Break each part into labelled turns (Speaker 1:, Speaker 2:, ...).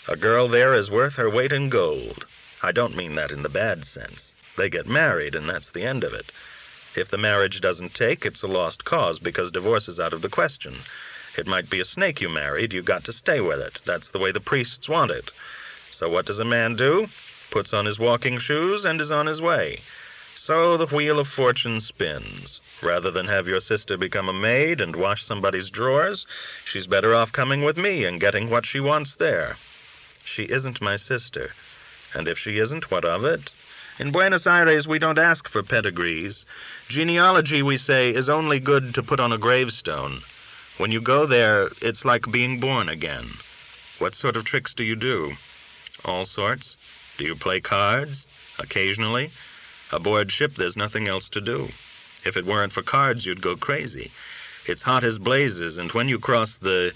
Speaker 1: A girl there is worth her weight in gold. I don't mean that in the bad sense. They get married, and that's the end of it. If the marriage doesn't take, it's a lost cause because divorce is out of the question. It might be a snake you married. You've got to stay with it. That's the way the priests want it. So what does a man do? Puts on his walking shoes and is on his way. So the wheel of fortune spins. Rather than have your sister become a maid and wash somebody's drawers, she's better off coming with me and getting what she wants there. She isn't my sister. And if she isn't, what of it? In Buenos Aires, we don't ask for pedigrees. Genealogy, we say, is only good to put on a gravestone. When you go there, it's like being born again. What sort of tricks do you do? All sorts. Do you play cards? Occasionally. Aboard ship, there's nothing else to do. If it weren't for cards, you'd go crazy. It's hot as blazes, and when you cross the,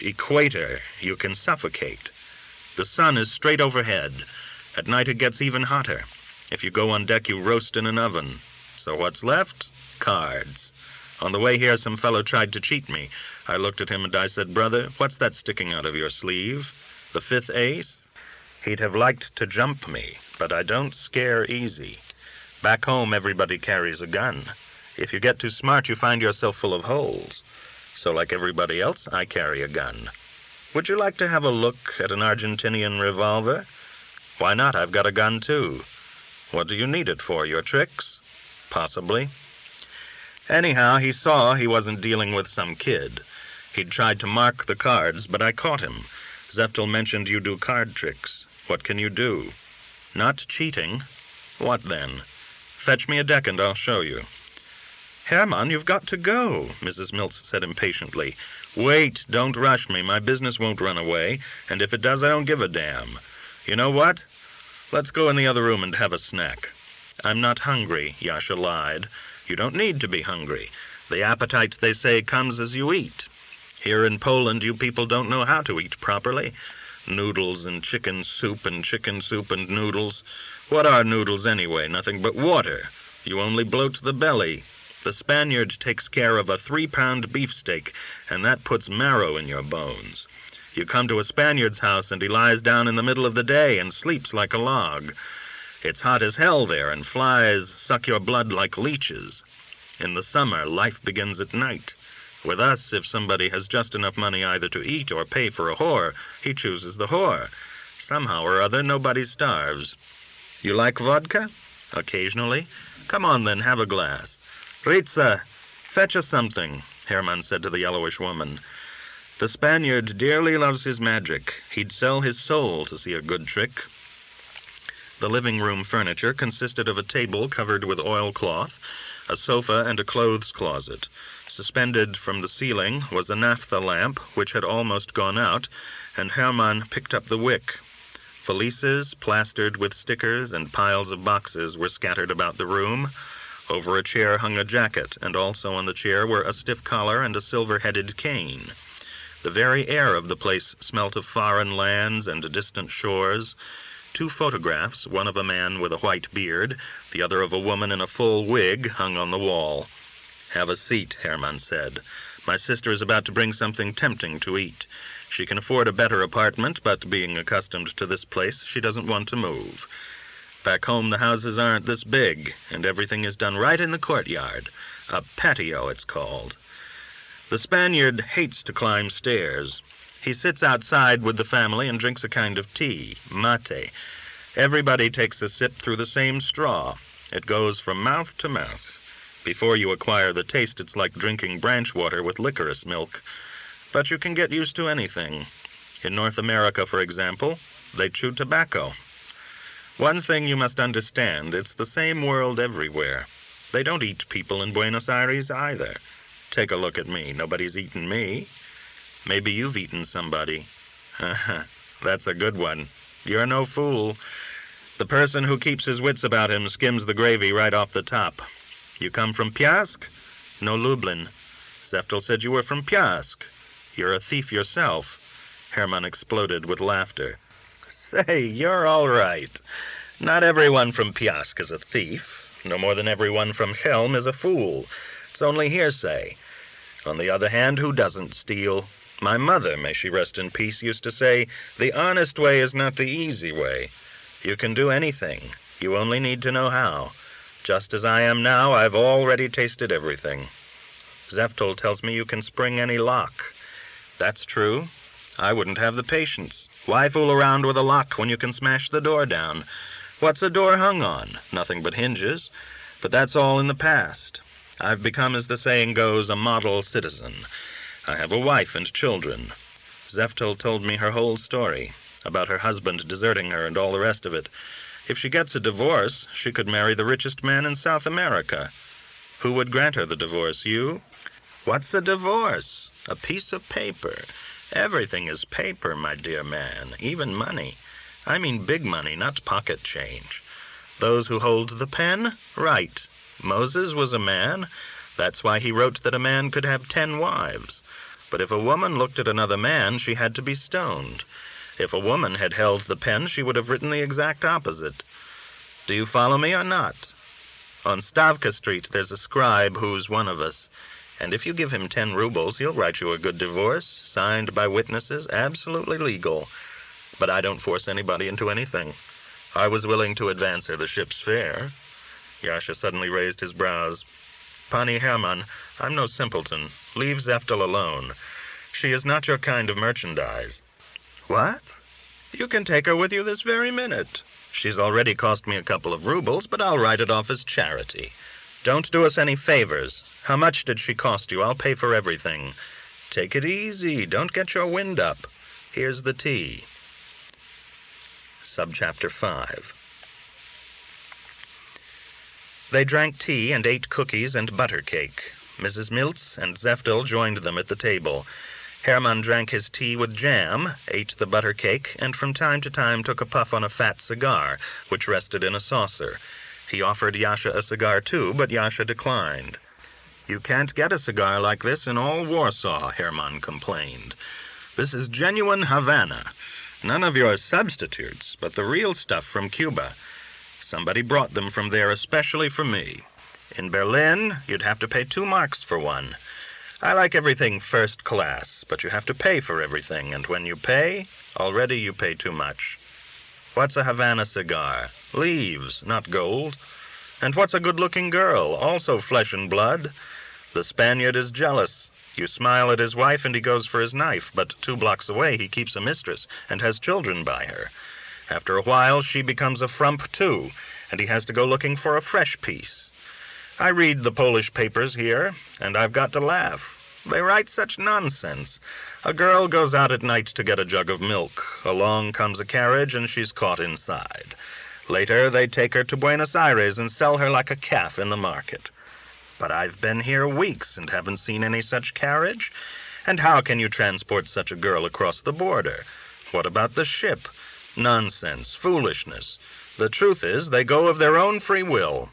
Speaker 1: equator, you can suffocate. The sun is straight overhead. At night it gets even hotter. If you go on deck, you roast in an oven. So what's left? Cards. On the way here, some fellow tried to cheat me. I looked at him and I said, "Brother, what's that sticking out of your sleeve? The fifth ace?" He'd have liked to jump me, but I don't scare easy. Back home, everybody carries a gun. If you get too smart, you find yourself full of holes. So like everybody else, I carry a gun. Would you like to have a look at an Argentinian revolver? Why not? I've got a gun, too. What do you need it for, your tricks? Possibly. Anyhow, he saw he wasn't dealing with some kid. He'd tried to mark the cards, but I caught him. Yentl mentioned you do card tricks. What can you do? Not cheating. What then? Fetch me a deck and I'll show you. Hermann, you've got to go, Mrs. Mills said impatiently. Wait, don't rush me. My business won't run away, and if it does, I don't give a damn. You know what? Let's go in the other room and have a snack. I'm not hungry, Yasha lied. You don't need to be hungry. The appetite, they say, comes as you eat. Here in Poland, you people don't know how to eat properly. Noodles and chicken soup and noodles. What are noodles anyway? Nothing but water. You only bloat the belly. The Spaniard takes care of a 3-pound beefsteak, and that puts marrow in your bones. You come to a Spaniard's house, and he lies down in the middle of the day and sleeps like a log. It's hot as hell there, and flies suck your blood like leeches. In the summer, life begins at night. With us, if somebody has just enough money either to eat or pay for a whore, he chooses the whore. Somehow or other, nobody starves. You like vodka? Occasionally. Come on, then, have a glass. Ritza, fetch us something, Hermann said to the yellowish woman. The Spaniard dearly loves his magic. He'd sell his soul to see a good trick. The living room furniture consisted of a table covered with oilcloth, a sofa, and a clothes closet. Suspended from the ceiling was a naphtha lamp, which had almost gone out, and Hermann picked up the wick. Valises, plastered with stickers, and piles of boxes were scattered about the room. Over a chair hung a jacket, and also on the chair were a stiff collar and a silver-headed cane. The very air of the place smelt of foreign lands and distant shores. 2 photographs, one of a man with a white beard, the other of a woman in a full wig, hung on the wall. Have a seat, Hermann said. My sister is about to bring something tempting to eat. She can afford a better apartment, but being accustomed to this place, she doesn't want to move. Back home, the houses aren't this big, and everything is done right in the courtyard. A patio, it's called. The Spaniard hates to climb stairs. He sits outside with the family and drinks a kind of tea, mate. Everybody takes a sip through the same straw. It goes from mouth to mouth. Before you acquire the taste, it's like drinking branch water with licorice milk. But you can get used to anything. In North America, for example, they chew tobacco. One thing you must understand, it's the same world everywhere. They don't eat people in Buenos Aires either. Take a look at me. Nobody's eaten me. Maybe you've eaten somebody. That's a good one. You're no fool. The person who keeps his wits about him skims the gravy right off the top. You come from Piask? No, Lublin. Yentl said you were from Piask. You're a thief yourself. Hermann exploded with laughter. Say, you're all right. Not everyone from Piask is a thief. No more than everyone from Helm is a fool. It's only hearsay. On the other hand, who doesn't steal? My mother, may she rest in peace, used to say, the honest way is not the easy way. You can do anything. You only need to know how. Just as I am now, I've already tasted everything. Yentl tells me you can spring any lock. That's true. I wouldn't have the patience. Why fool around with a lock when you can smash the door down? What's a door hung on? Nothing but hinges. But that's all in the past. I've become, as the saying goes, a model citizen. I have a wife and children. Yentl told me her whole story, about her husband deserting her and all the rest of it. If she gets a divorce, she could marry the richest man in South America. Who would grant her the divorce, you? What's a divorce? A piece of paper. Everything is paper, my dear man, even money. I mean big money, not pocket change. Those who hold the pen, right. Moses was a man. That's why he wrote that a man could have 10 wives. But if a woman looked at another man, she had to be stoned. If a woman had held the pen, she would have written the exact opposite. Do you follow me or not? On Stavka Street, there's a scribe who's one of us. And if you give him 10 rubles, he'll write you a good divorce, signed by witnesses, absolutely legal. But I don't force anybody into anything. I was willing to advance her the ship's fare. Yasha suddenly raised his brows. Pani Hermann, I'm no simpleton. Leave Yentl alone. She is not your kind of merchandise. What? You can take her with you this very minute. She's already cost me a couple of rubles, but I'll write it off as charity. Don't do us any favors. How much did she cost you? I'll pay for everything. Take it easy. Don't get your wind up. Here's the tea. Subchapter 5. They drank tea and ate cookies and butter cake. Mrs. Miltz and Yentl joined them at the table. Hermann drank his tea with jam, ate the butter cake, and from time to time took a puff on a fat cigar, which rested in a saucer. He offered Yasha a cigar too, but Yasha declined. You can't get a cigar like this in all Warsaw, Hermann complained. This is genuine Havana. None of your substitutes, but the real stuff from Cuba. Somebody brought them from there especially for me. In Berlin, you'd have to pay 2 marks for one. I like everything first class, but you have to pay for everything, and when you pay, already you pay too much. What's a Havana cigar? Leaves, not gold. And what's a good-looking girl, also flesh and blood? The Spaniard is jealous. You smile at his wife and he goes for his knife, but 2 blocks away he keeps a mistress and has children by her. After a while she becomes a frump too, and he has to go looking for a fresh piece. I read the Polish papers here, and I've got to laugh. They write such nonsense. A girl goes out at night to get a jug of milk. Along comes a carriage, and she's caught inside. Later, they take her to Buenos Aires and sell her like a calf in the market. But I've been here weeks and haven't seen any such carriage. And how can you transport such a girl across the border? What about the ship? Nonsense, foolishness. The truth is, they go of their own free will.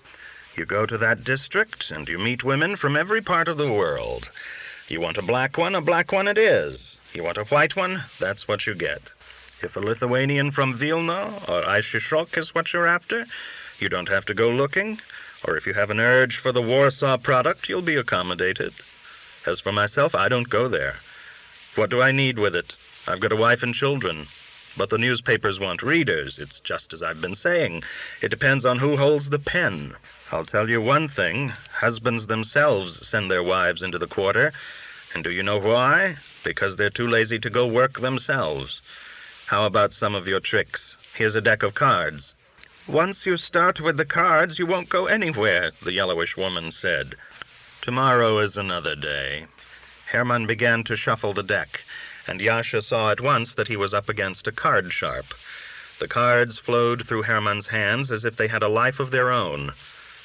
Speaker 1: You go to that district, and you meet women from every part of the world. You want a black one it is. You want a white one, that's what you get. If a Lithuanian from Vilna or Aishishok is what you're after, you don't have to go looking. Or if you have an urge for the Warsaw product, you'll be accommodated. As for myself, I don't go there. What do I need with it? I've got a wife and children. But the newspapers want readers. It's just as I've been saying. It depends on who holds the pen. I'll tell you one thing. Husbands themselves send their wives into the quarter. And do you know why? Because they're too lazy to go work themselves. How about some of your tricks? Here's a deck of cards. Once you start with the cards, you won't go anywhere, the yellowish woman said. Tomorrow is another day. Hermann began to shuffle the deck, and Yasha saw at once that he was up against a card sharp. The cards flowed through Hermann's hands as if they had a life of their own.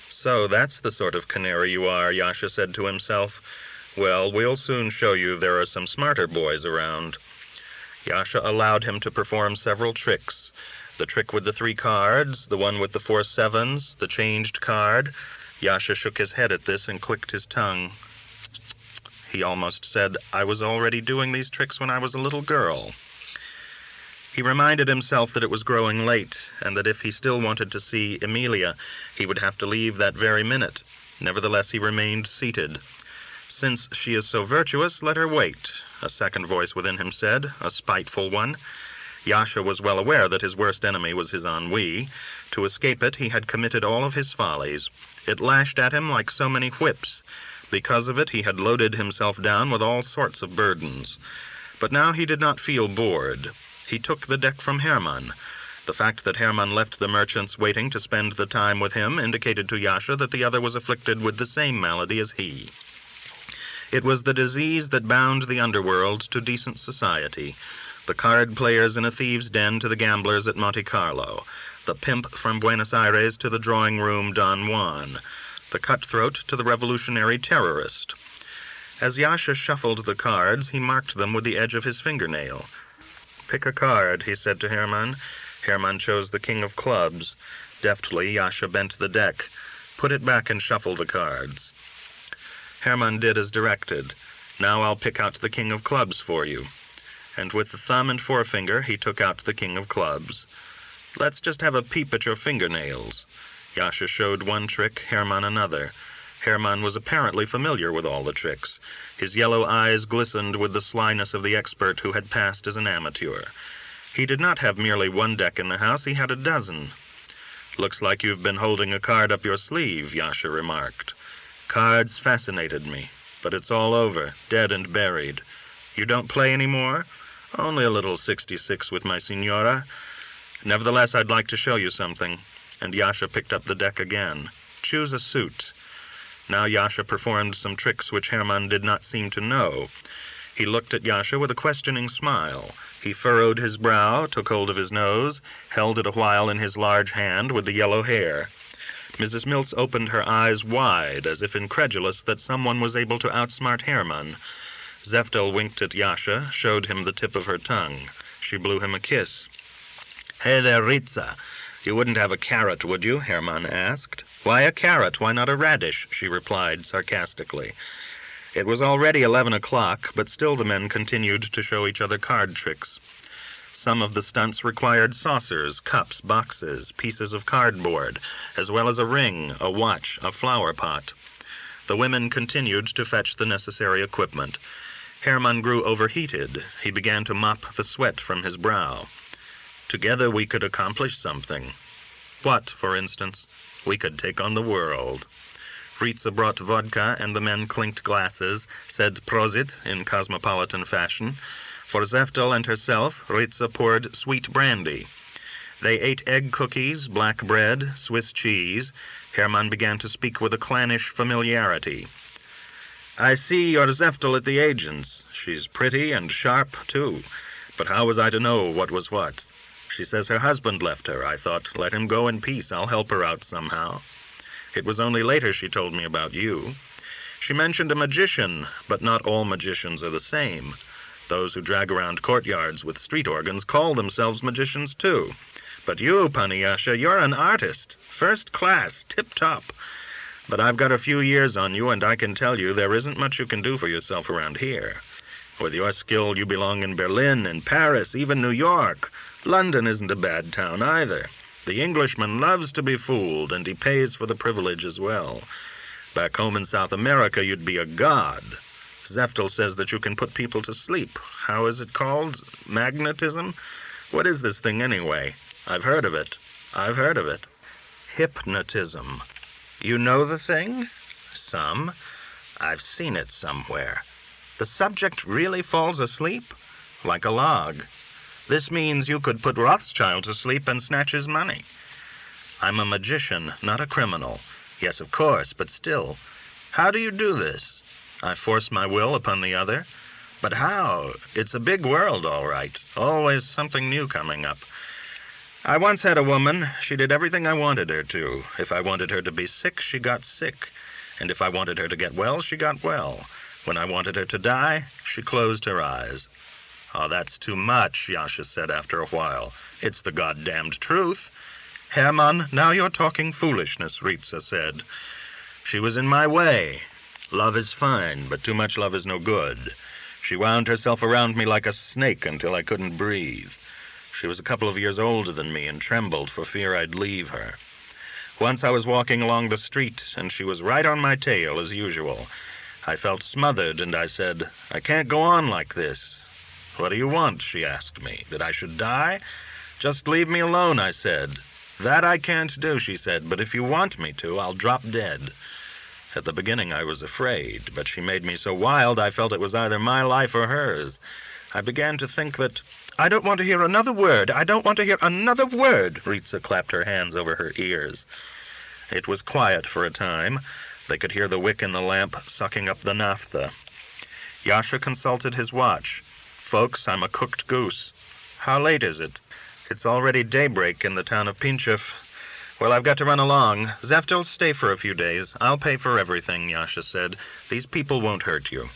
Speaker 1: So that's the sort of canary you are, Yasha said to himself. Well, we'll soon show you there are some smarter boys around. Yasha allowed him to perform several tricks. The trick with the 3 cards, the one with the 4 sevens, the changed card. Yasha shook his head at this and clicked his tongue. He almost said, I was already doing these tricks when I was a little girl. He reminded himself that it was growing late, and that if he still wanted to see Emilia, he would have to leave that very minute. Nevertheless, he remained seated. Since she is so virtuous, let her wait. a second voice within him said, a spiteful one. Yasha was well aware that his worst enemy was his ennui. To escape it, he had committed all of his follies. It lashed at him like so many whips. Because of it, he had loaded himself down with all sorts of burdens. But now he did not feel bored. He took the deck from Hermann. The fact that Hermann left the merchants waiting to spend the time with him indicated to Yasha that the other was afflicted with the same malady as he. It was the disease that bound the underworld to decent society, the card players in a thieves' den to the gamblers at Monte Carlo, the pimp from Buenos Aires to the drawing-room Don Juan, the cutthroat to the revolutionary terrorist. As Yasha shuffled the cards, he marked them with the edge of his fingernail. "Pick a card," he said to Hermann. Hermann chose the king of clubs. Deftly, Yasha bent the deck. "Put it back and shuffle the cards." Hermann did as directed. "Now I'll pick out the king of clubs for you." And with the thumb and forefinger, he took out the king of clubs. "Let's just have a peep at your fingernails." Yasha showed one trick, Hermann another. Hermann was apparently familiar with all the tricks. His yellow eyes glistened with the slyness of the expert who had passed as an amateur. He did not have merely one deck in the house, he had a dozen. "Looks like you've been holding a card up your sleeve," Yasha remarked. "Cards fascinated me, but it's all over, dead and buried. You don't play any more?" "Only a little 66 with my signora. Nevertheless, I'd like to show you something." And Yasha picked up the deck again. "Choose a suit." Now Yasha performed some tricks which Hermann did not seem to know. He looked at Yasha with a questioning smile. He furrowed his brow, took hold of his nose, held it a while in his large hand with the yellow hair. Mrs. Mills opened her eyes wide, as if incredulous that someone was able to outsmart Hermann. Yentl winked at Yasha, showed him the tip of her tongue. She blew him a kiss. "Hey there, Ritza. You wouldn't have a carrot, would you?" Hermann asked. "Why a carrot? Why not a radish?" she replied sarcastically. It was already 11 o'clock, but still the men continued to show each other card tricks. Some of the stunts required saucers, cups, boxes, pieces of cardboard, as well as a ring, a watch, a flower pot. The women continued to fetch the necessary equipment. Hermann grew overheated. He began to mop the sweat from his brow. "Together we could accomplish something." "What, for instance?" "We could take on the world." Ritza brought vodka, and the men clinked glasses, said prosit in cosmopolitan fashion. For Yentl and herself, Ritza poured sweet brandy. They ate egg cookies, black bread, Swiss cheese. Hermann began to speak with a clannish familiarity. "I see you're Yentl at the agent's. She's pretty and sharp, too. But how was I to know what was what? She says her husband left her. I thought, let him go in peace. I'll help her out somehow. It was only later she told me about you. She mentioned a magician, but not all magicians are the same. Those who drag around courtyards with street organs call themselves magicians, too. But you, Pani Yasha, you're an artist. First class, tip-top. But I've got a few years on you, and I can tell you there isn't much you can do for yourself around here. With your skill, you belong in Berlin, in Paris, even New York. London isn't a bad town, either. The Englishman loves to be fooled, and he pays for the privilege as well. Back home in South America, you'd be a god. Yentl says that you can put people to sleep. How is it called? Magnetism? What is this thing, anyway? I've heard of it. Hypnotism. You know the thing? Some. I've seen it somewhere. The subject really falls asleep? Like a log. This means you could put Rothschild to sleep and snatch his money. I'm a magician, not a criminal. Yes, of course, but still. How do you do this? I force my will upon the other. But how? It's a big world, all right. Always something new coming up. I once had a woman. She did everything I wanted her to. If I wanted her to be sick, she got sick. And if I wanted her to get well, she got well. When I wanted her to die, she closed her eyes. Oh, that's too much, Yasha said after a while. It's the goddamned truth. Hermann, now you're talking foolishness, Ritza said. She was in my way. Love is fine, but too much love is no good. She wound herself around me like a snake until I couldn't breathe. She was a couple of years older than me and trembled for fear I'd leave her. Once I was walking along the street, and she was right on my tail as usual. I felt smothered, and I said, "I can't go on like this." "What do you want?" she asked me. "That I should die?" "Just leave me alone," I said. "That I can't do," she said, "but if you want me to, I'll drop dead." At the beginning I was afraid, but she made me so wild I felt it was either my life or hers. I began to think that... "I don't want to hear another word. I don't want to hear another word." Ritza clapped her hands over her ears. It was quiet for a time. They could hear the wick in the lamp sucking up the naphtha. Yasha consulted his watch. "Folks, I'm a cooked goose." "How late is it?" "It's already daybreak in the town of Pinchef." "Well, I've got to run along. Zeftel, stay for a few days. I'll pay for everything," Yasha said. "These people won't hurt you."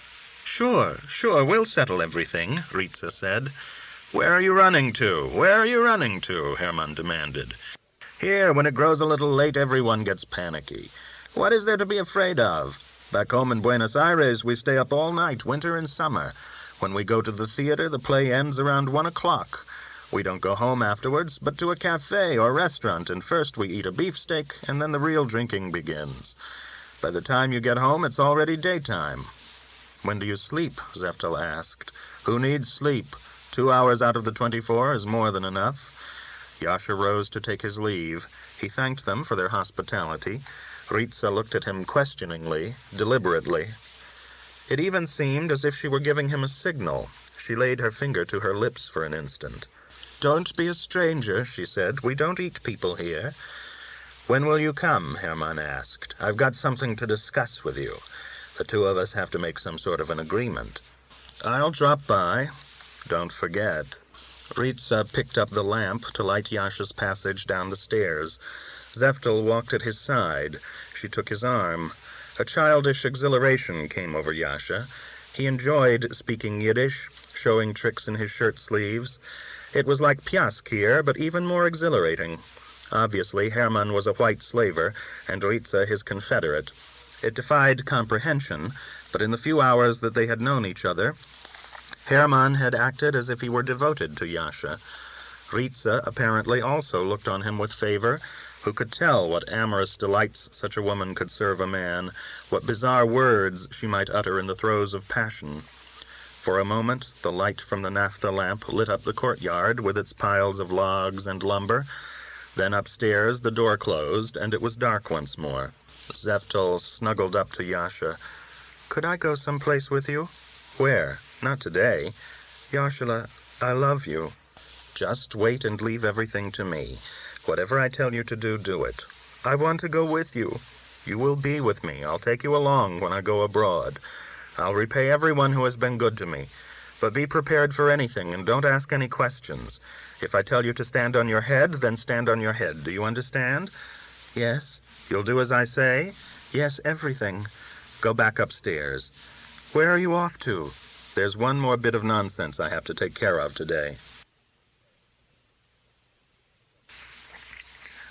Speaker 1: Sure, we'll settle everything," Ritza said. "Where are you running to? Where are you running to?" Hermann demanded. "Here, when it grows a little late, everyone gets panicky. What is there to be afraid of? Back home in Buenos Aires, we stay up all night, winter and summer. When we go to the theater, the play ends around 1 o'clock. We don't go home afterwards, but to a cafe or restaurant, and first we eat a beefsteak, and then the real drinking begins. By the time you get home, it's already daytime." "When do you sleep?" Zeftel asked. "Who needs sleep? 2 hours out of the 24 is more than enough." Yasha rose to take his leave. He thanked them for their hospitality. Ritza looked at him questioningly, deliberately. It even seemed as if she were giving him a signal. She laid her finger to her lips for an instant. "Don't be a stranger," she said. "We don't eat people here." "When will you come?" Hermann asked. "I've got something to discuss with you. The two of us have to make some sort of an agreement." "I'll drop by. Don't forget." Ritza picked up the lamp to light Yasha's passage down the stairs. Zeftel walked at his side. She took his arm. A childish exhilaration came over Yasha. He enjoyed speaking Yiddish, showing tricks in his shirt sleeves. It was like Piask here, but even more exhilarating. Obviously, Hermann was a white slaver, and Ritza his confederate. It defied comprehension, but in the few hours that they had known each other, Hermann had acted as if he were devoted to Yasha. Ritza apparently also looked on him with favor. Who could tell what amorous delights such a woman could serve a man, what bizarre words she might utter in the throes of passion? For a moment, the light from the naphtha lamp lit up the courtyard with its piles of logs and lumber. Then upstairs the door closed, and it was dark once more. Zeftel snuggled up to Yasha. "Could I go someplace with you?" "Where? Not today." "Yasha, I love you." "Just wait and leave everything to me. Whatever I tell you to do, do it." "I want to go with you." "You will be with me. I'll take you along when I go abroad. I'll repay everyone who has been good to me. But be prepared for anything, and don't ask any questions. If I tell you to stand on your head, then stand on your head. Do you understand?" "Yes." "You'll do as I say?" "Yes, everything." "Go back upstairs." "Where are you off to?" "There's one more bit of nonsense I have to take care of today."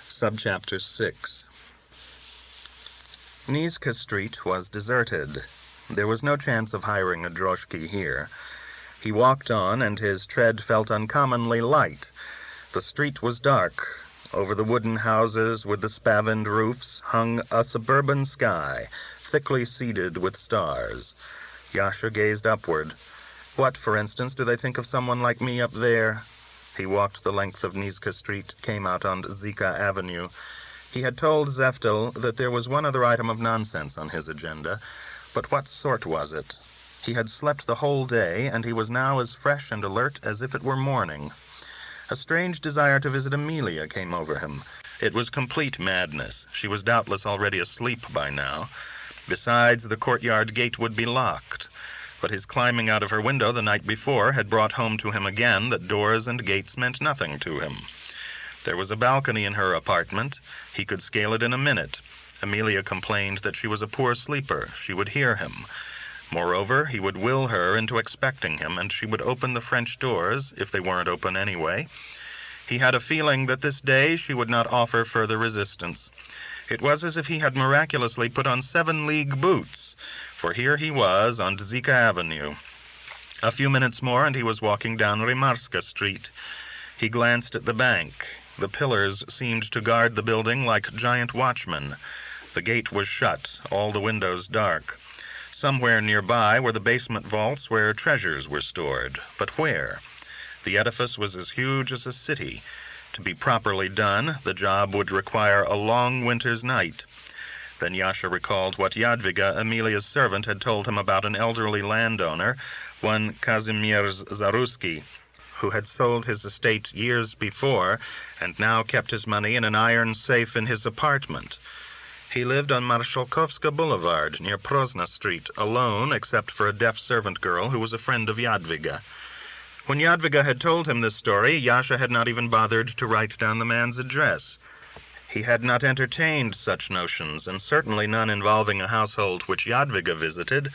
Speaker 1: Subchapter 6. Nizhka Street was deserted. There was no chance of hiring a droshky here. He walked on, and his tread felt uncommonly light. The street was dark. Over the wooden houses with the spavined roofs hung a suburban sky, thickly seeded with stars. Yasha gazed upward. What, for instance, do they think of someone like me up there? He walked the length of Nizhka Street, came out on Zika Avenue. He had told Zeftel that there was one other item of nonsense on his agenda, but what sort was it? He had slept the whole day, and he was now as fresh and alert as if it were morning. A strange desire to visit Amelia came over him. It was complete madness. She was doubtless already asleep by now. Besides, the courtyard gate would be locked. But his climbing out of her window the night before had brought home to him again that doors and gates meant nothing to him. There was a balcony in her apartment. He could scale it in a minute. Amelia complained that she was a poor sleeper. She would hear him. Moreover, he would will her into expecting him, and she would open the French doors, if they weren't open anyway. He had a feeling that this day she would not offer further resistance. It was as if he had miraculously put on 7-league boots, for here he was on Zika Avenue. A few minutes more, and he was walking down Rimarska Street. He glanced at the bank. The pillars seemed to guard the building like giant watchmen. The gate was shut, all the windows dark. Somewhere nearby were the basement vaults where treasures were stored. But where? The edifice was as huge as a city. To be properly done, the job would require a long winter's night. Then Yasha recalled what Jadwiga, Emilia's servant, had told him about an elderly landowner, one Kazimierz Zaruski, who had sold his estate years before and now kept his money in an iron safe in his apartment. He lived on Marshalkovska Boulevard, near Prozna Street, alone except for a deaf servant girl who was a friend of Jadwiga. When Jadwiga had told him this story, Yasha had not even bothered to write down the man's address. He had not entertained such notions, and certainly none involving a household which Jadwiga visited,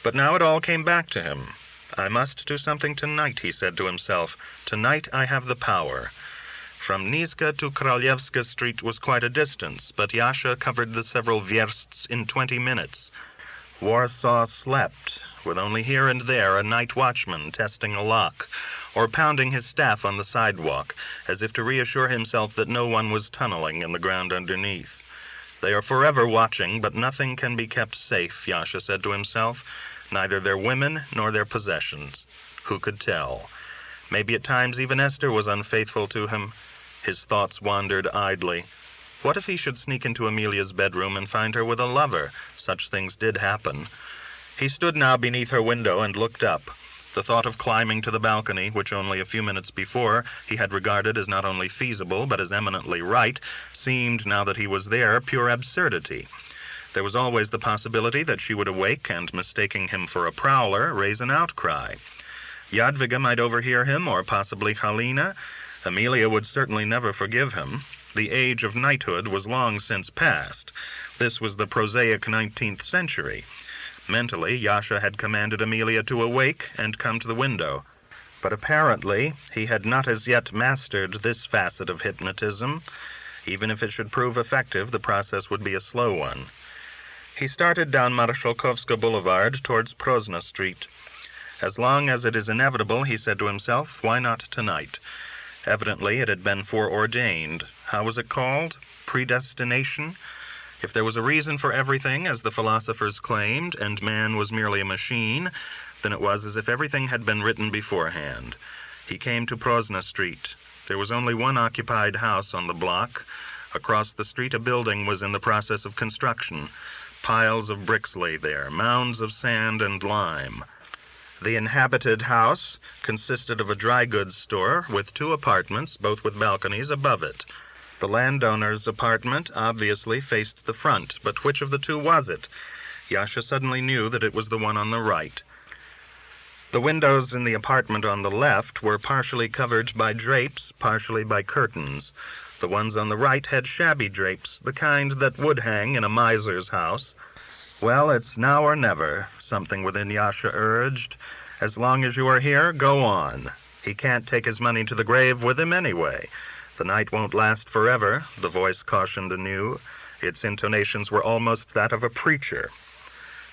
Speaker 1: but now it all came back to him. "I must do something tonight," he said to himself. "Tonight I have the power." From Nizhka to Kraljevska Street was quite a distance, but Yasha covered the several versts in 20 minutes. Warsaw slept, with only here and there a night watchman testing a lock, or pounding his staff on the sidewalk, as if to reassure himself that no one was tunneling in the ground underneath. They are forever watching, but nothing can be kept safe, Yasha said to himself, neither their women nor their possessions. Who could tell? Maybe at times even Esther was unfaithful to him. His thoughts wandered idly. What if he should sneak into Emilia's bedroom and find her with a lover? Such things did happen. He stood now beneath her window and looked up. The thought of climbing to the balcony, which only a few minutes before he had regarded as not only feasible but as eminently right, seemed, now that he was there, pure absurdity. There was always the possibility that she would awake and, mistaking him for a prowler, raise an outcry. Jadwiga might overhear him, or possibly Halina. Emilia would certainly never forgive him. The age of knighthood was long since past. This was the prosaic 19th century. Mentally, Yasha had commanded Emilia to awake and come to the window. But apparently, he had not as yet mastered this facet of hypnotism. Even if it should prove effective, the process would be a slow one. He started down Marshalkovska Boulevard towards Prozna Street. As long as it is inevitable, he said to himself, why not tonight? Evidently, it had been foreordained. How was it called? Predestination? If there was a reason for everything, as the philosophers claimed, and man was merely a machine, then it was as if everything had been written beforehand. He came to Prozna Street. There was only one occupied house on the block. Across the street, a building was in the process of construction. Piles of bricks lay there, mounds of sand and lime. The inhabited house consisted of a dry goods store with 2 apartments, both with balconies above it. The landowner's apartment obviously faced the front, but which of the 2 was it? Yasha suddenly knew that it was the one on the right. The windows in the apartment on the left were partially covered by drapes, partially by curtains. The ones on the right had shabby drapes, the kind that would hang in a miser's house. Well, it's now or never, something within Yasha urged. As long as you are here, go on. He can't take his money to the grave with him anyway. The night won't last forever, the voice cautioned anew. Its intonations were almost that of a preacher.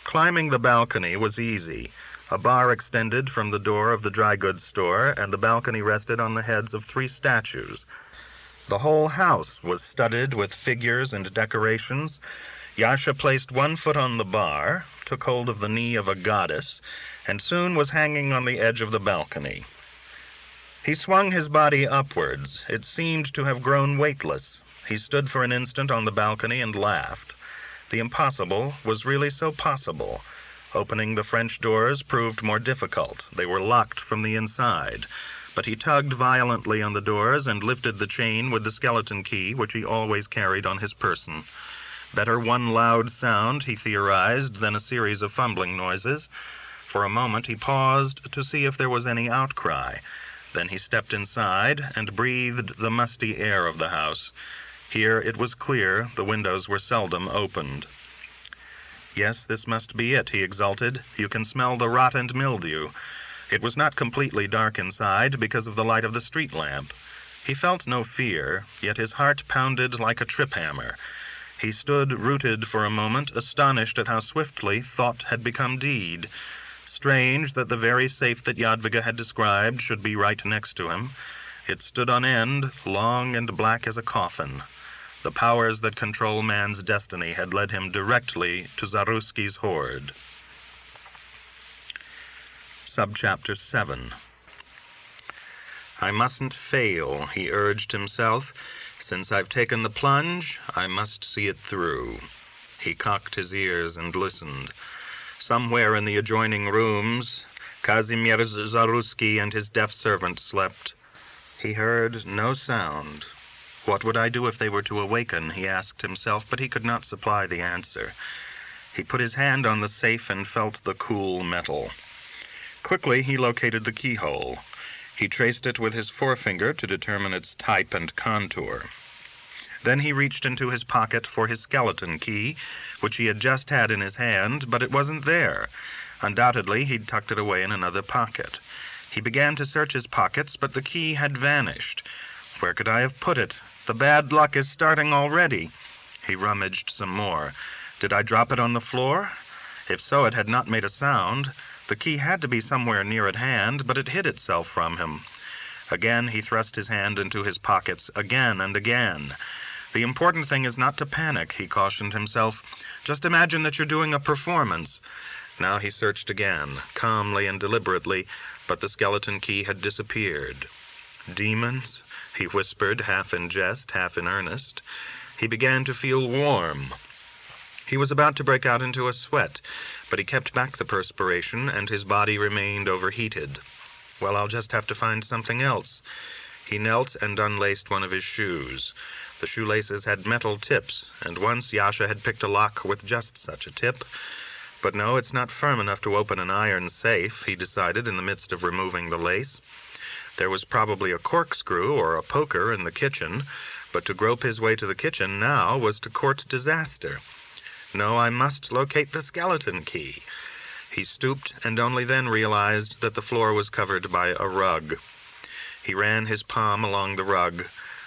Speaker 1: Climbing the balcony was easy. A bar extended from the door of the dry goods store, and the balcony rested on the heads of 3 statues. The whole house was studded with figures and decorations. Yasha placed 1 foot on the bar, took hold of the knee of a goddess, and soon was hanging on the edge of the balcony. He swung his body upwards. It seemed to have grown weightless. He stood for an instant on the balcony and laughed. The impossible was really so possible. Opening the French doors proved more difficult. They were locked from the inside. But he tugged violently on the doors and lifted the chain with the skeleton key, which he always carried on his person. Better one loud sound, he theorized, than a series of fumbling noises. For a moment he paused to see if there was any outcry. Then he stepped inside and breathed the musty air of the house. Here it was clear the windows were seldom opened. Yes, this must be it, he exulted. You can smell the rot and mildew. It was not completely dark inside because of the light of the street lamp. He felt no fear, yet his heart pounded like a trip hammer. He stood rooted for a moment, astonished at how swiftly thought had become deed. Strange that the very safe that Jadwiga had described should be right next to him. It stood on end, long and black as a coffin. The powers that control man's destiny had led him directly to Zaruski's hoard. Subchapter 7. I mustn't fail, he urged himself. Since I've taken the plunge, I must see it through. He cocked his ears and listened. Somewhere in the adjoining rooms, Kazimierz Zaruski and his deaf servant slept. He heard no sound. What would I do if they were to awaken, he asked himself, but he could not supply the answer. He put his hand on the safe and felt the cool metal. Quickly he located the keyhole. He traced it with his forefinger to determine its type and contour. Then he reached into his pocket for his skeleton key, which he had just had in his hand, but it wasn't there. Undoubtedly, he'd tucked it away in another pocket. He began to search his pockets, but the key had vanished. Where could I have put it? The bad luck is starting already. He rummaged some more. Did I drop it on the floor? If so, it had not made a sound. The key had to be somewhere near at hand, but it hid itself from him. Again he thrust his hand into his pockets, again and again. The important thing is not to panic, he cautioned himself. Just imagine that you're doing a performance. Now he searched again, calmly and deliberately, but the skeleton key had disappeared. Demons? He whispered, half in jest, half in earnest. He began to feel warm. He was about to break out into a sweat, but he kept back the perspiration, and his body remained overheated. Well, I'll just have to find something else. He knelt and unlaced one of his shoes. The shoelaces had metal tips, and once Yasha had picked a lock with just such a tip. But no, it's not firm enough to open an iron safe, he decided in the midst of removing the lace. There was probably a corkscrew or a poker in the kitchen, but to grope his way to the kitchen now was to court disaster. No, I must locate the skeleton key. He stooped and only then realized that the floor was covered by a rug. He ran his palm along the rug.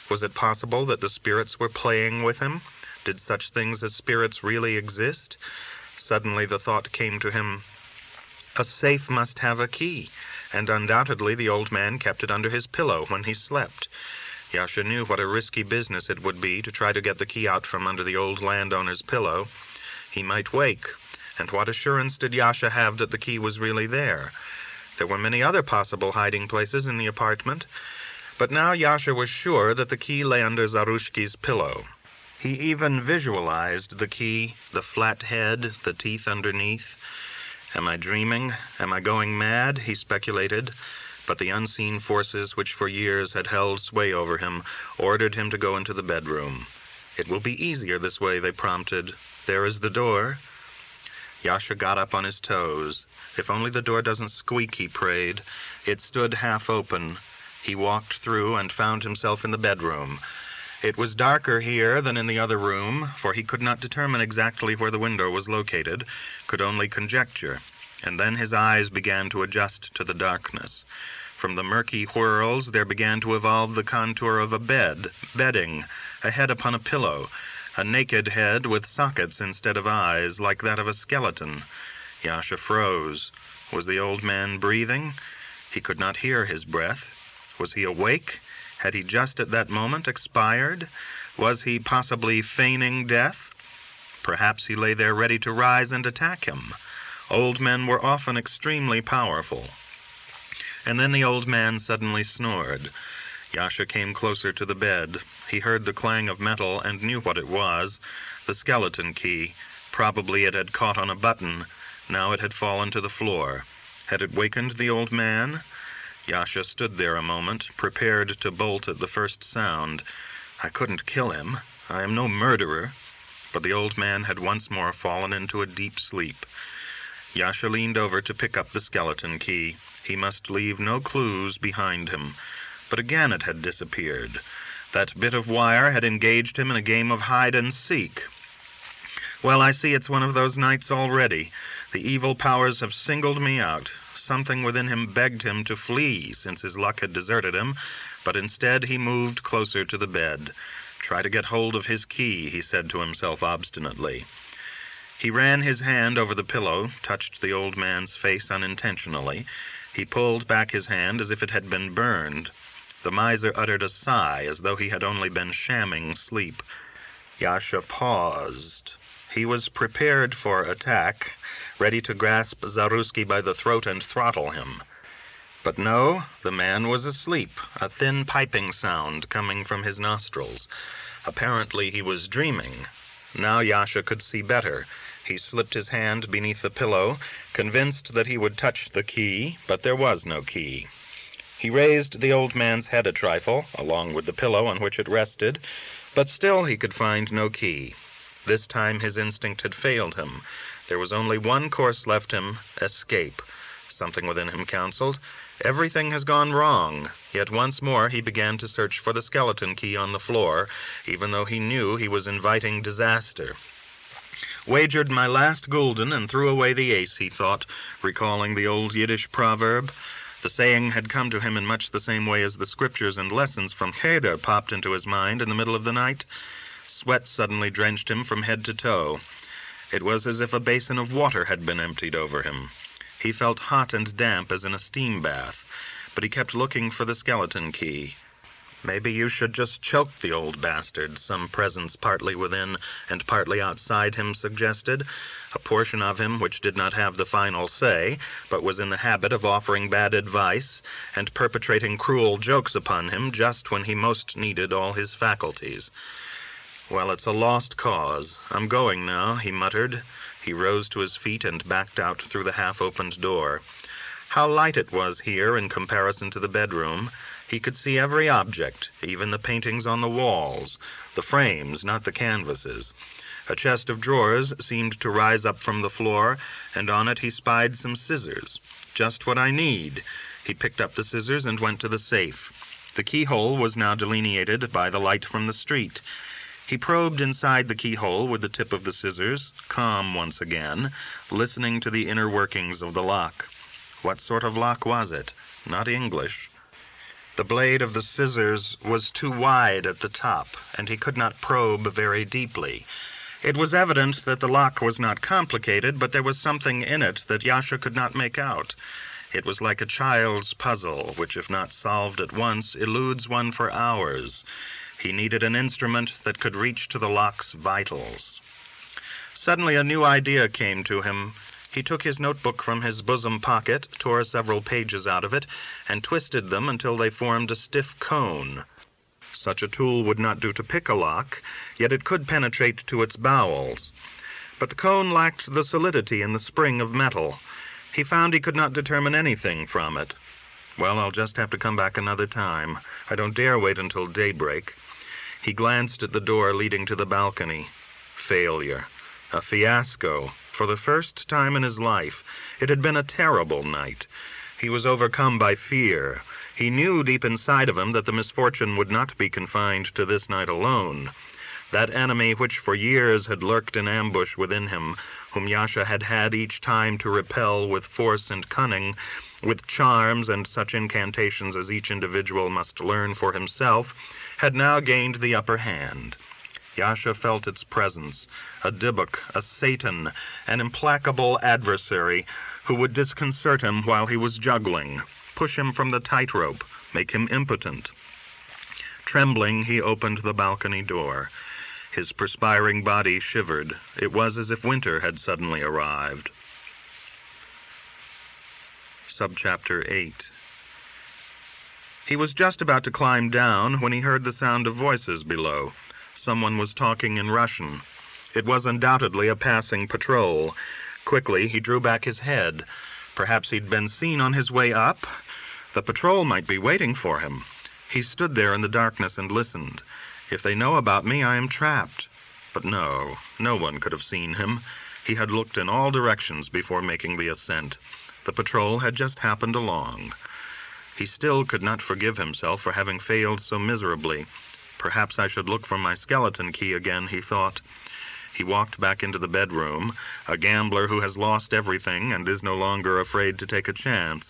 Speaker 1: Was it possible that the spirits were playing with him? Did such things as spirits really exist? Suddenly the thought came to him, a safe must have a key, and undoubtedly the old man kept it under his pillow when he slept. Yasha knew what a risky business it would be to try to get the key out from under the old landowner's pillow. He might wake, and what assurance did Yasha have that the key was really there? There were many other possible hiding places in the apartment, but now Yasha was sure that the key lay under Zarushki's pillow. He even visualized the key, the flat head, the teeth underneath. Am I dreaming? Am I going mad? He speculated, but the unseen forces which for years had held sway over him ordered him to go into the bedroom. It will be easier this way, they prompted. There is the door. Yasha got up on his toes. If only the door doesn't squeak, he prayed. It stood half open. He walked through and found himself in the bedroom. It was darker here than in the other room, for he could not determine exactly where the window was located, could only conjecture, and then his eyes began to adjust to the darkness. From the murky whirls there began to evolve the contour of a bed, bedding, a head upon a pillow, a naked head with sockets instead of eyes, like that of a skeleton. Yasha froze. Was the old man breathing? He could not hear his breath. Was he awake? Had he just at that moment expired? Was he possibly feigning death? Perhaps he lay there ready to rise and attack him. Old men were often extremely powerful. And then the old man suddenly snored. Yasha came closer to the bed. He heard the clang of metal and knew what it was, the skeleton key. Probably it had caught on a button. Now it had fallen to the floor. Had it wakened the old man? Yasha stood there a moment, prepared to bolt at the first sound. I couldn't kill him. I am no murderer. But the old man had once more fallen into a deep sleep. Yasha leaned over to pick up the skeleton key. He must leave no clues behind him. But again it had disappeared. That bit of wire had engaged him in a game of hide-and-seek. Well, I see it's one of those nights already. The evil powers have singled me out. Something within him begged him to flee, since his luck had deserted him, but instead he moved closer to the bed. Try to get hold of his key, he said to himself obstinately. He ran his hand over the pillow, touched the old man's face unintentionally. He pulled back his hand as if it had been burned. The miser uttered a sigh, as though he had only been shamming sleep. Yasha paused. He was prepared for attack, ready to grasp Zaruski by the throat and throttle him. But no, the man was asleep, a thin piping sound coming from his nostrils. Apparently he was dreaming. Now Yasha could see better. He slipped his hand beneath the pillow, convinced that he would touch the key, but there was no key. He raised the old man's head a trifle, along with the pillow on which it rested, but still he could find no key. This time his instinct had failed him. There was only one course left him: escape. Something within him counseled, "Everything has gone wrong." Yet once more he began to search for the skeleton key on the floor, even though he knew he was inviting disaster. "Wagered my last gulden and threw away the ace," he thought, recalling the old Yiddish proverb. The saying had come to him in much the same way as the scriptures and lessons from Cheder popped into his mind in the middle of the night. Sweat suddenly drenched him from head to toe. It was as if a basin of water had been emptied over him. He felt hot and damp as in a steam bath, but he kept looking for the skeleton key. "Maybe you should just choke the old bastard," some presence partly within and partly outside him suggested, a portion of him which did not have the final say, but was in the habit of offering bad advice and perpetrating cruel jokes upon him just when he most needed all his faculties. "Well, it's a lost cause. I'm going now," he muttered. He rose to his feet and backed out through the half-opened door. How light it was here in comparison to the bedroom. He could see every object, even the paintings on the walls, the frames, not the canvases. A chest of drawers seemed to rise up from the floor, and on it he spied some scissors. "Just what I need." He picked up the scissors and went to the safe. The keyhole was now delineated by the light from the street. He probed inside the keyhole with the tip of the scissors, calm once again, listening to the inner workings of the lock. What sort of lock was it? Not English. The blade of the scissors was too wide at the top, and he could not probe very deeply. It was evident that the lock was not complicated, but there was something in it that Yasha could not make out. It was like a child's puzzle, which, if not solved at once, eludes one for hours. He needed an instrument that could reach to the lock's vitals. Suddenly a new idea came to him. He took his notebook from his bosom pocket, tore several pages out of it, and twisted them until they formed a stiff cone. Such a tool would not do to pick a lock, yet it could penetrate to its bowels. But the cone lacked the solidity and the spring of metal. He found he could not determine anything from it. "Well, I'll just have to come back another time. I don't dare wait until daybreak." He glanced at the door leading to the balcony. Failure. A fiasco. For the first time in his life. It had been a terrible night. He was overcome by fear. He knew deep inside of him that the misfortune would not be confined to this night alone. That enemy which for years had lurked in ambush within him, whom Yasha had had each time to repel with force and cunning, with charms and such incantations as each individual must learn for himself, had now gained the upper hand. Yasha felt its presence, a Dybbuk, a Satan, an implacable adversary who would disconcert him while he was juggling, push him from the tightrope, make him impotent. Trembling, he opened the balcony door. His perspiring body shivered. It was as if winter had suddenly arrived. Subchapter 8. He was just about to climb down when he heard the sound of voices below. Someone was talking in Russian. It was undoubtedly a passing patrol. Quickly, he drew back his head. Perhaps he'd been seen on his way up. The patrol might be waiting for him. He stood there in the darkness and listened. If they know about me, I am trapped. But no one could have seen him. He had looked in all directions before making the ascent. The patrol had just happened along. He still could not forgive himself for having failed so miserably. Perhaps I should look for my skeleton key again, he thought. He walked back into the bedroom, a gambler who has lost everything and is no longer afraid to take a chance.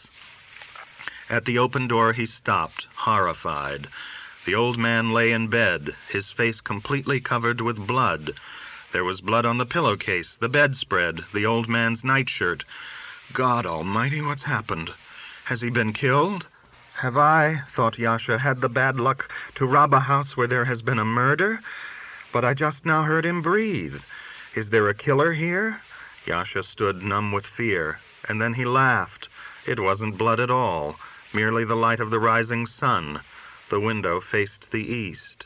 Speaker 1: At the open door he stopped, horrified. The old man lay in bed, his face completely covered with blood. There was blood on the pillowcase, the bedspread, the old man's nightshirt. God Almighty, what's happened? Has he been killed? Have I, thought Yasha, had the bad luck to rob a house where there has been a murder? But I just now heard him breathe. Is there a killer here? Yasha stood numb with fear, and then he laughed. It wasn't blood at all, merely the light of the rising sun. The window faced the east.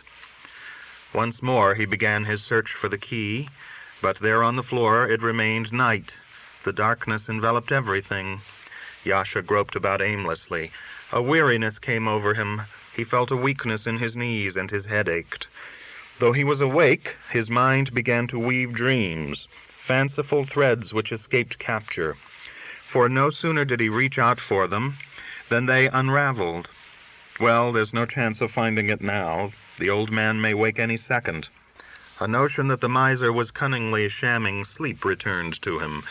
Speaker 1: Once more he began his search for the key, but there on the floor it remained night. The darkness enveloped everything. Yasha groped about aimlessly. A weariness came over him. He felt a weakness in his knees, and his head ached. Though he was awake, his mind began to weave dreams, fanciful threads which escaped capture. For no sooner did he reach out for them than they unraveled. Well, there's no chance of finding it now. The old man may wake any second. A notion that the miser was cunningly shamming sleep returned to him.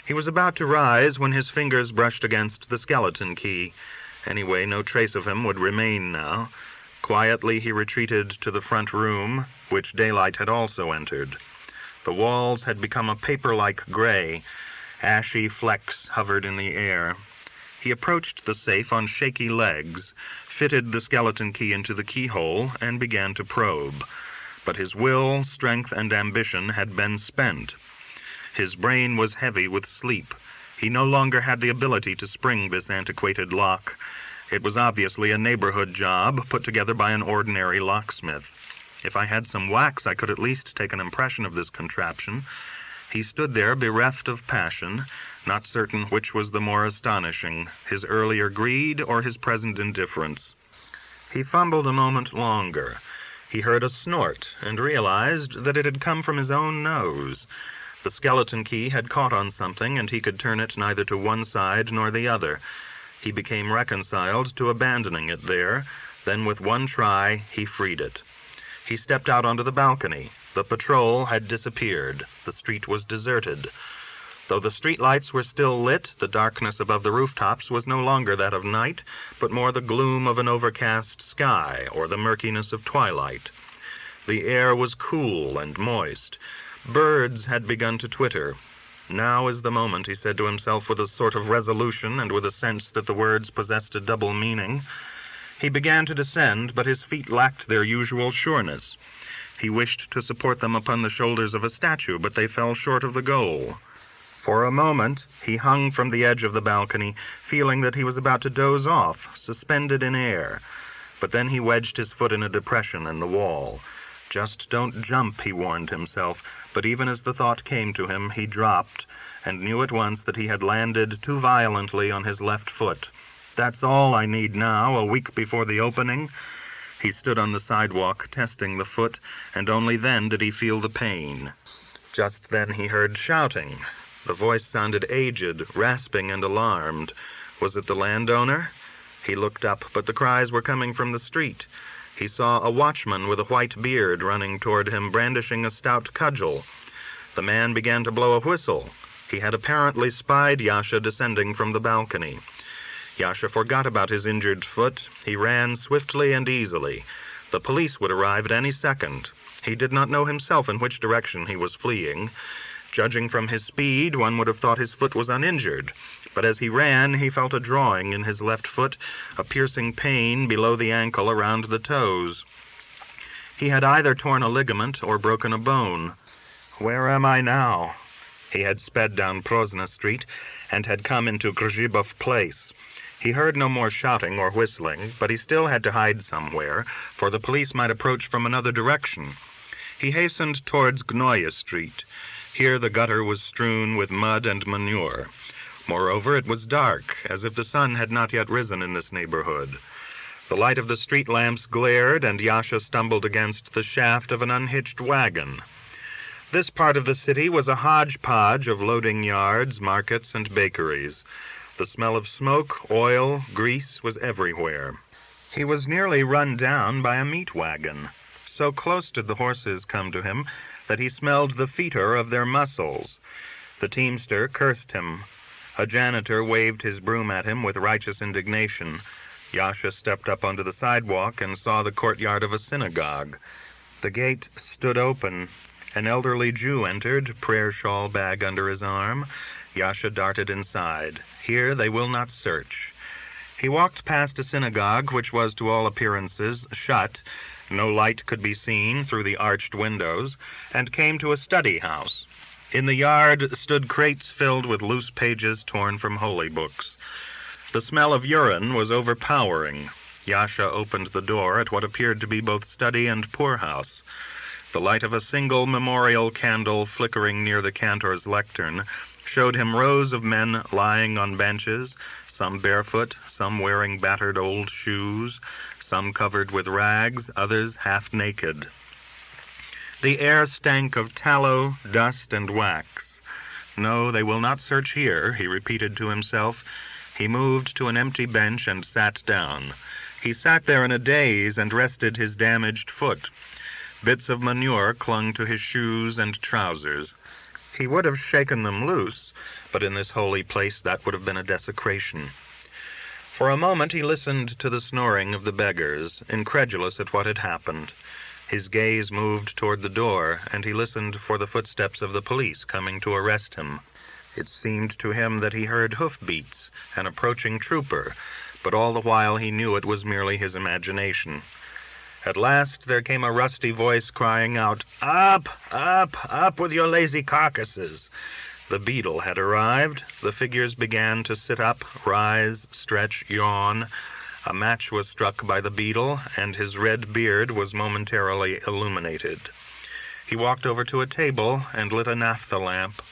Speaker 1: He was about to rise when his fingers brushed against the skeleton key. Anyway, no trace of him would remain now. Quietly he retreated to the front room, which daylight had also entered. The walls had become a paper-like gray. Ashy flecks hovered in the air. He approached the safe on shaky legs, fitted the skeleton key into the keyhole, and began to probe. But his will, strength, and ambition had been spent. His brain was heavy with sleep. He no longer had the ability to spring this antiquated lock. It was obviously a neighborhood job put together by an ordinary locksmith. If I had some wax, I could at least take an impression of this contraption. He stood there bereft of passion, not certain which was the more astonishing, his earlier greed or his present indifference. He fumbled a moment longer. He heard a snort and realized that it had come from his own nose. The skeleton key had caught on something, and he could turn it neither to one side nor the other. He became reconciled to abandoning it there. Then with one try, he freed it. He stepped out onto the balcony. The patrol had disappeared. The street was deserted. Though the street lights were still lit, the darkness above the rooftops was no longer that of night, but more the gloom of an overcast sky or the murkiness of twilight. The air was cool and moist. Birds had begun to twitter. Now is the moment, he said to himself with a sort of resolution and with a sense that the words possessed a double meaning. He began to descend, but his feet lacked their usual sureness. He wished to support them upon the shoulders of a statue, but they fell short of the goal. For a moment he hung from the edge of the balcony, feeling that he was about to doze off, suspended in air. But then he wedged his foot in a depression in the wall. Just don't jump, he warned himself, but even as the thought came to him, he dropped, and knew at once that he had landed too violently on his left foot. That's all I need now, a week before the opening. He stood on the sidewalk, testing the foot, and only then did he feel the pain. Just then he heard shouting. The voice sounded aged, rasping, and alarmed. Was it the landowner? He looked up, but the cries were coming from the street. He saw a watchman with a white beard running toward him, brandishing a stout cudgel. The man began to blow a whistle. He had apparently spied Yasha descending from the balcony. Yasha forgot about his injured foot. He ran swiftly and easily. The police would arrive at any second. He did not know himself in which direction he was fleeing. Judging from his speed, one would have thought his foot was uninjured. But as he ran, he felt a drawing in his left foot, a piercing pain below the ankle around the toes. He had either torn a ligament or broken a bone. Where am I now? He had sped down Prozna Street and had come into Grzybov Place. He heard no more shouting or whistling, but he still had to hide somewhere, for the police might approach from another direction. He hastened towards Gnoya Street. Here the gutter was strewn with mud and manure. Moreover, it was dark, as if the sun had not yet risen in this neighborhood. The light of the street lamps glared, and Yasha stumbled against the shaft of an unhitched wagon. This part of the city was a hodgepodge of loading yards, markets, and bakeries. The smell of smoke, oil, grease was everywhere. He was nearly run down by a meat wagon. So close did the horses come to him that he smelled the fetor of their muscles. The teamster cursed him. A janitor waved his broom at him with righteous indignation. Yasha stepped up onto the sidewalk and saw the courtyard of a synagogue. The gate stood open. An elderly Jew entered, prayer shawl bag under his arm. Yasha darted inside. Here they will not search. He walked past a synagogue which was to all appearances shut. No light could be seen through the arched windows, and came to a study house. In the yard stood crates filled with loose pages torn from holy books. The smell of urine was overpowering. Yasha opened the door at what appeared to be both study and poorhouse. The light of a single memorial candle flickering near the cantor's lectern showed him rows of men lying on benches, some barefoot, some wearing battered old shoes, some covered with rags, others half naked. The air stank of tallow, dust, and wax. No, they will not search here, he repeated to himself. He moved to an empty bench and sat down. He sat there in a daze and rested his damaged foot. Bits of manure clung to his shoes and trousers. He would have shaken them loose, but in this holy place that would have been a desecration. For a moment he listened to the snoring of the beggars, incredulous at what had happened. His gaze moved toward the door, and he listened for the footsteps of the police coming to arrest him. It seemed to him that he heard hoofbeats, an approaching trooper, but all the while he knew it was merely his imagination. At last there came a rusty voice crying out, "Up, up, up with your lazy carcasses!" The beadle had arrived. The figures began to sit up, rise, stretch, yawn. A match was struck by the beadle, and his red beard was momentarily illuminated. He walked over to a table and lit a naphtha lamp.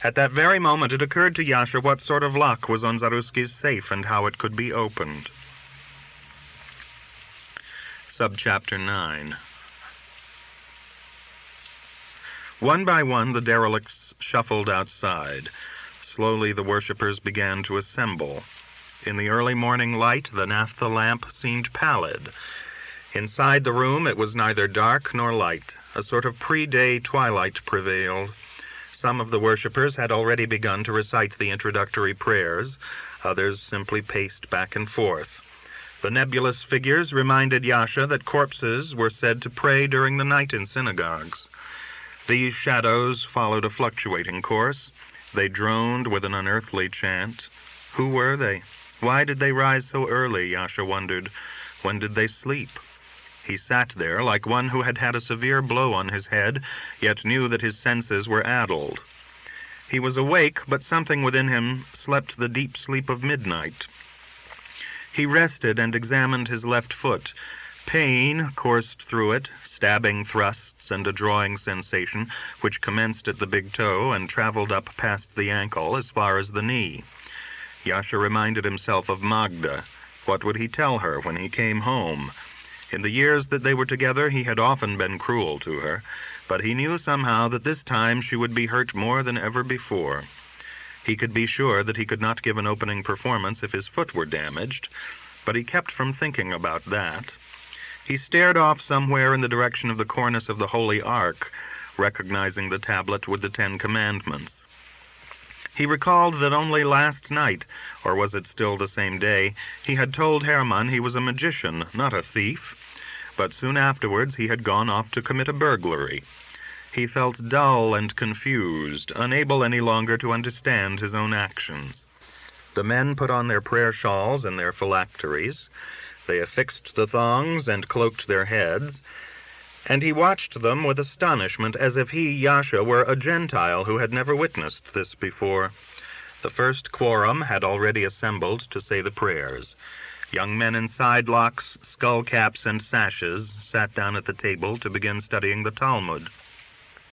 Speaker 1: At that very moment it occurred to Yasha what sort of lock was on Zaruski's safe and how it could be opened. Subchapter 9. One by one the derelicts shuffled outside. Slowly the worshippers began to assemble. In the early morning light the naphtha lamp seemed pallid. Inside the room it was neither dark nor light. A sort of pre-day twilight prevailed. Some of the worshippers had already begun to recite the introductory prayers. Others simply paced back and forth. The nebulous figures reminded Yasha that corpses were said to pray during the night in synagogues. These shadows followed a fluctuating course. They droned with an unearthly chant. Who were they? Why did they rise so early, Yasha wondered. When did they sleep? He sat there like one who had had a severe blow on his head, yet knew that his senses were addled. He was awake, but something within him slept the deep sleep of midnight. He rested and examined his left foot. Pain coursed through it, stabbing thrusts and a drawing sensation, which commenced at the big toe and traveled up past the ankle as far as the knee. Yasha reminded himself of Magda. What would he tell her when he came home? In the years that they were together he had often been cruel to her, but he knew somehow that this time she would be hurt more than ever before. He could be sure that he could not give an opening performance if his foot were damaged, but he kept from thinking about that. He stared off somewhere in the direction of the cornice of the Holy Ark, recognizing the tablet with the 10 Commandments. He recalled that only last night, or was it still the same day, he had told Hermann he was a magician, not a thief, but soon afterwards he had gone off to commit a burglary. He felt dull and confused, unable any longer to understand his own actions. The men put on their prayer shawls and their phylacteries. They affixed the thongs and cloaked their heads, and he watched them with astonishment as if he, Yasha, were a Gentile who had never witnessed this before. The first quorum had already assembled to say the prayers. Young men in sidelocks, skull caps, and sashes sat down at the table to begin studying the Talmud.